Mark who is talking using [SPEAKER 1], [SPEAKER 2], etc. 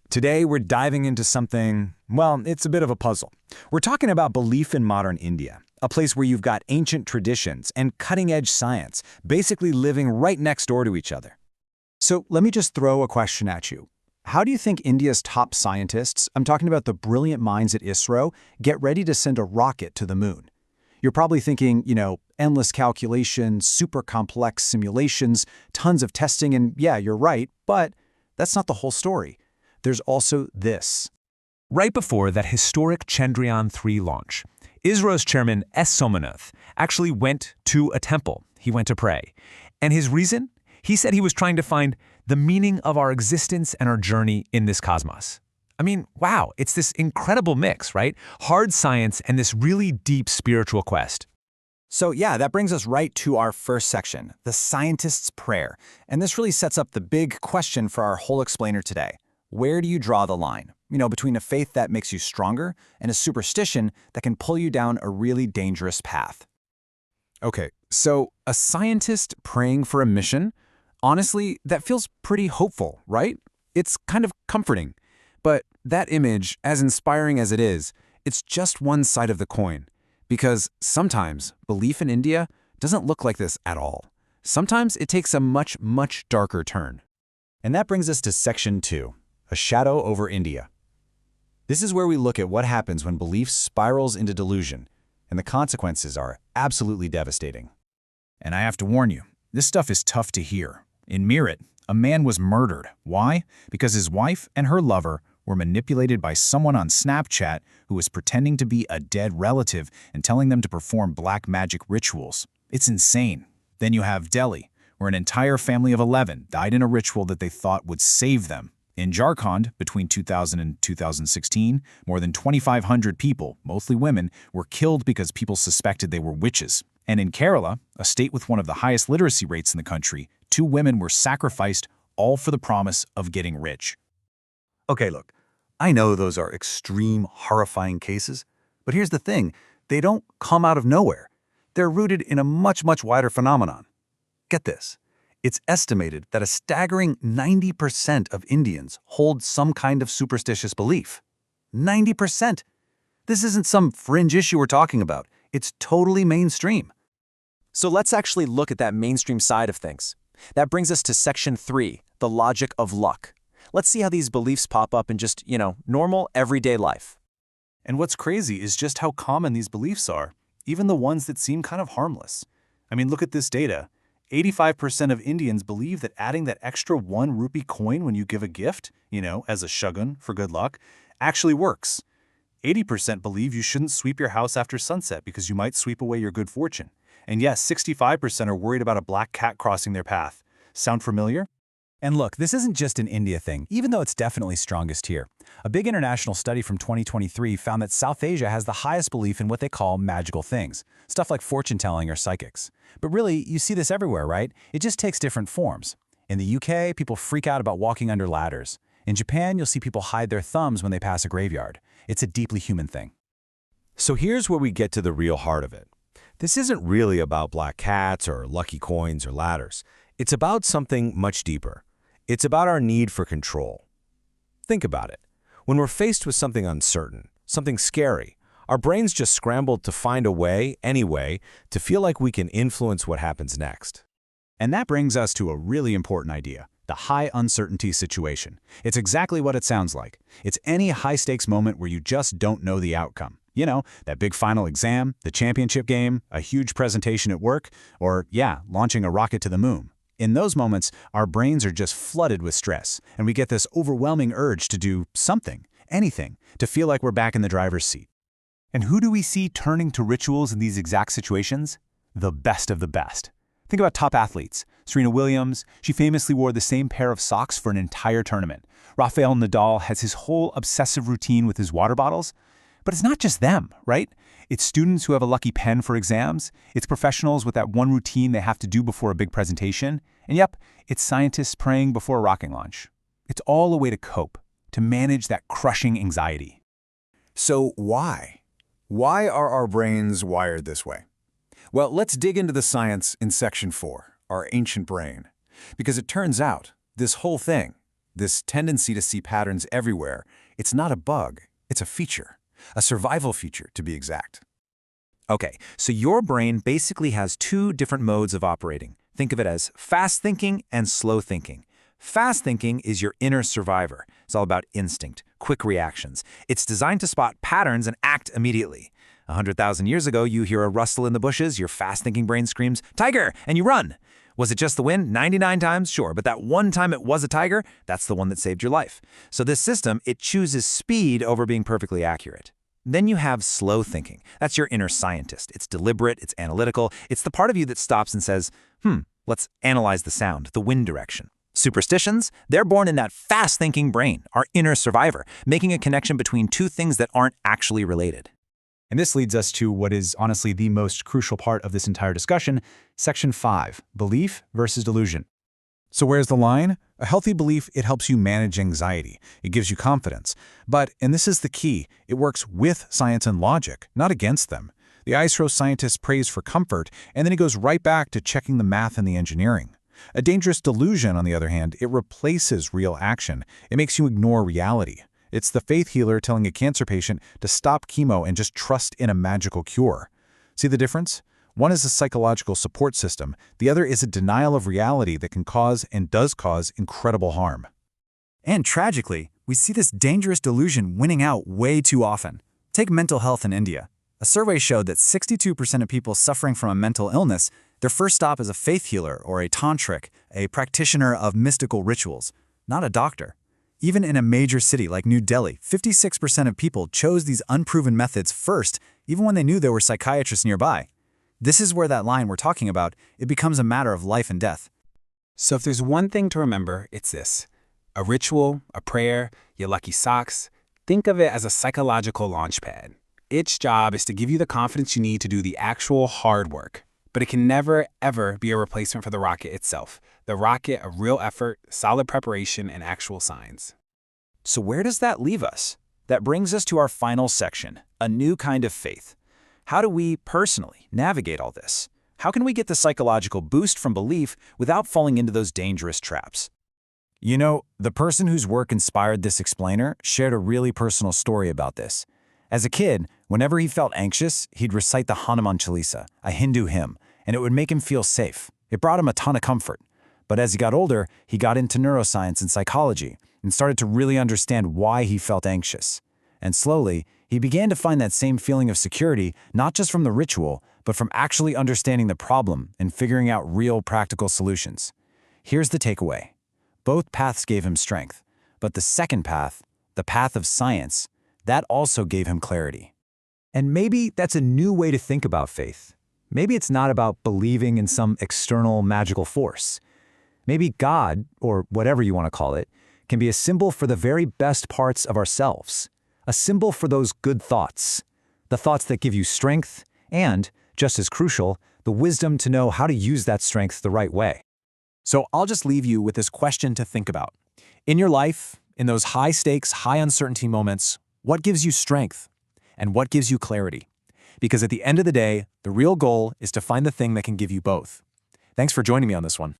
[SPEAKER 1] Today, we're diving into something, well, it's a bit of a puzzle. We're talking about belief in modern India, a place where you've got ancient traditions and cutting-edge science basically living right next door to each other.
[SPEAKER 2] So let me just throw a question at you. How do you think India's top scientists, I'm talking about the brilliant minds at ISRO, get ready to send a rocket to the moon? You're probably thinking, endless calculations, super complex simulations, tons of testing, and yeah, you're right, but that's not the whole story. There's also this.
[SPEAKER 3] Right before that historic Chandrayaan-3 launch, ISRO's chairman S. Somanath actually went to a temple. He went to pray. And his reason? He said he was trying to find the meaning of our existence and our journey in this cosmos. I mean, wow, it's this incredible mix, right? Hard science and this really deep spiritual quest.
[SPEAKER 2] So yeah, that brings us right to our first section, the scientist's prayer. And this really sets up the big question for our whole explainer today. Where do you draw the line, between a faith that makes you stronger and a superstition that can pull you down a really dangerous path? Okay, so a scientist praying for a mission? Honestly, that feels pretty hopeful, right? It's kind of comforting. But that image, as inspiring as it is, it's just one side of the coin. Because sometimes belief in India doesn't look like this at all. Sometimes it takes a much, much darker turn. And that brings us to Section 2, a shadow over India. This is where we look at what happens when belief spirals into delusion, and the consequences are absolutely devastating. And I have to warn you, this stuff is tough to hear. In Meerut, a man was murdered. Why? Because his wife and her lover were manipulated by someone on Snapchat who was pretending to be a dead relative and telling them to perform black magic rituals. It's insane. Then you have Delhi, where an entire family of 11 died in a ritual that they thought would save them. In Jharkhand, between 2000 and 2016, more than 2,500 people, mostly women, were killed because people suspected they were witches. And in Kerala, a state with one of the highest literacy rates in the country, 2 women were sacrificed, all for the promise of getting rich.
[SPEAKER 4] Okay, look, I know those are extreme, horrifying cases, but here's the thing, they don't come out of nowhere. They're rooted in a much, much wider phenomenon. Get this. It's estimated that a staggering 90% of Indians hold some kind of superstitious belief. 90%! This isn't some fringe issue we're talking about. It's totally mainstream.
[SPEAKER 2] So let's actually look at that mainstream side of things. That brings us to Section 3, the logic of luck. Let's see how these beliefs pop up in just, normal, everyday life.
[SPEAKER 5] And what's crazy is just how common these beliefs are, even the ones that seem kind of harmless. I mean, look at this data. 85% of Indians believe that adding that extra 1 rupee coin when you give a gift, as a shagun for good luck, actually works. 80% believe you shouldn't sweep your house after sunset because you might sweep away your good fortune. And yes, 65% are worried about a black cat crossing their path. Sound familiar?
[SPEAKER 2] And look, this isn't just an India thing, even though it's definitely strongest here. A big international study from 2023 found that South Asia has the highest belief in what they call magical things, stuff like fortune-telling or psychics. But really, you see this everywhere, right? It just takes different forms. In the UK, people freak out about walking under ladders. In Japan, you'll see people hide their thumbs when they pass a graveyard. It's a deeply human thing.
[SPEAKER 1] So here's where we get to the real heart of it. This isn't really about black cats or lucky coins or ladders. It's about something much deeper. It's about our need for control. Think about it. When we're faced with something uncertain, something scary, our brains just scramble to find a way, anyway, to feel like we can influence what happens next.
[SPEAKER 2] And that brings us to a really important idea, the high uncertainty situation. It's exactly what it sounds like. It's any high-stakes moment where you just don't know the outcome. That big final exam, the championship game, a huge presentation at work, or, launching a rocket to the moon. In those moments, our brains are just flooded with stress, and we get this overwhelming urge to do something, anything, to feel like we're back in the driver's seat. And who do we see turning to rituals in these exact situations? The best of the best. Think about top athletes. Serena Williams, she famously wore the same pair of socks for an entire tournament. Rafael Nadal has his whole obsessive routine with his water bottles. But it's not just them, right? It's students who have a lucky pen for exams. It's professionals with that one routine they have to do before a big presentation. And yep, it's scientists praying before a rocket launch. It's all a way to cope, to manage that crushing anxiety.
[SPEAKER 4] So why? Why are our brains wired this way? Well, let's dig into the science in Section 4, our ancient brain. Because it turns out, this whole thing,
[SPEAKER 2] this tendency to see patterns everywhere, it's not a bug, it's a feature. A survival feature, to be exact. Okay, so your brain basically has two different modes of operating. Think of it as fast thinking and slow thinking. Fast thinking is your inner survivor. It's all about instinct, quick reactions. It's designed to spot patterns and act immediately. 100,000 years ago, you hear a rustle in the bushes, your fast-thinking brain screams, "Tiger!" and you run. Was it just the wind? 99 times? Sure, but that one time it was a tiger, that's the one that saved your life. So this system, it chooses speed over being perfectly accurate. Then you have slow thinking. That's your inner scientist. It's deliberate, it's analytical, it's the part of you that stops and says, let's analyze the sound, the wind direction. Superstitions, they're born in that fast-thinking brain, our inner survivor, making a connection between two things that aren't actually related.
[SPEAKER 3] And this leads us to what is honestly the most crucial part of this entire discussion, Section 5, Belief versus Delusion.
[SPEAKER 2] So where's the line? A healthy belief, it helps you manage anxiety. It gives you confidence. But, and this is the key, it works with science and logic, not against them. The ISRO scientist prays for comfort, and then he goes right back to checking the math and the engineering. A dangerous delusion, on the other hand, it replaces real action. It makes you ignore reality. It's the faith healer telling a cancer patient to stop chemo and just trust in a magical cure. See the difference? One is a psychological support system. The other is a denial of reality that can cause and does cause incredible harm.
[SPEAKER 6] And tragically, we see this dangerous delusion winning out way too often. Take mental health in India. A survey showed that 62% of people suffering from a mental illness, their first stop is a faith healer or a tantric, a practitioner of mystical rituals, not a doctor. Even in a major city like New Delhi, 56% of people chose these unproven methods first, even when they knew there were psychiatrists nearby. This is where that line we're talking about, it becomes a matter of life and death.
[SPEAKER 7] So if there's one thing to remember, it's this. A ritual, a prayer, your lucky socks, think of it as a psychological launch pad. Its job is to give you the confidence you need to do the actual hard work. But it can never, ever be a replacement for the rocket itself. The rocket of real effort, solid preparation, and actual signs.
[SPEAKER 2] So where does that leave us? That brings us to our final section, a new kind of faith. How do we, personally, navigate all this? How can we get the psychological boost from belief without falling into those dangerous traps? You know, the person whose work inspired this explainer shared a really personal story about this. As a kid, whenever he felt anxious, he'd recite the Hanuman Chalisa, a Hindu hymn, and it would make him feel safe. It brought him a ton of comfort. But as he got older, he got into neuroscience and psychology and started to really understand why he felt anxious. And slowly, he began to find that same feeling of security, not just from the ritual, but from actually understanding the problem and figuring out real practical solutions. Here's the takeaway. Both paths gave him strength, but the second path, the path of science, that also gave him clarity.
[SPEAKER 3] And maybe that's a new way to think about faith. Maybe it's not about believing in some external magical force. Maybe God, or whatever you want to call it, can be a symbol for the very best parts of ourselves. A symbol for those good thoughts. The thoughts that give you strength and, just as crucial, the wisdom to know how to use that strength the right way.
[SPEAKER 6] So I'll just leave you with this question to think about. In your life, in those high-stakes, high-uncertainty moments, what gives you strength? And what gives you clarity? Because at the end of the day, the real goal is to find the thing that can give you both. Thanks for joining me on this one.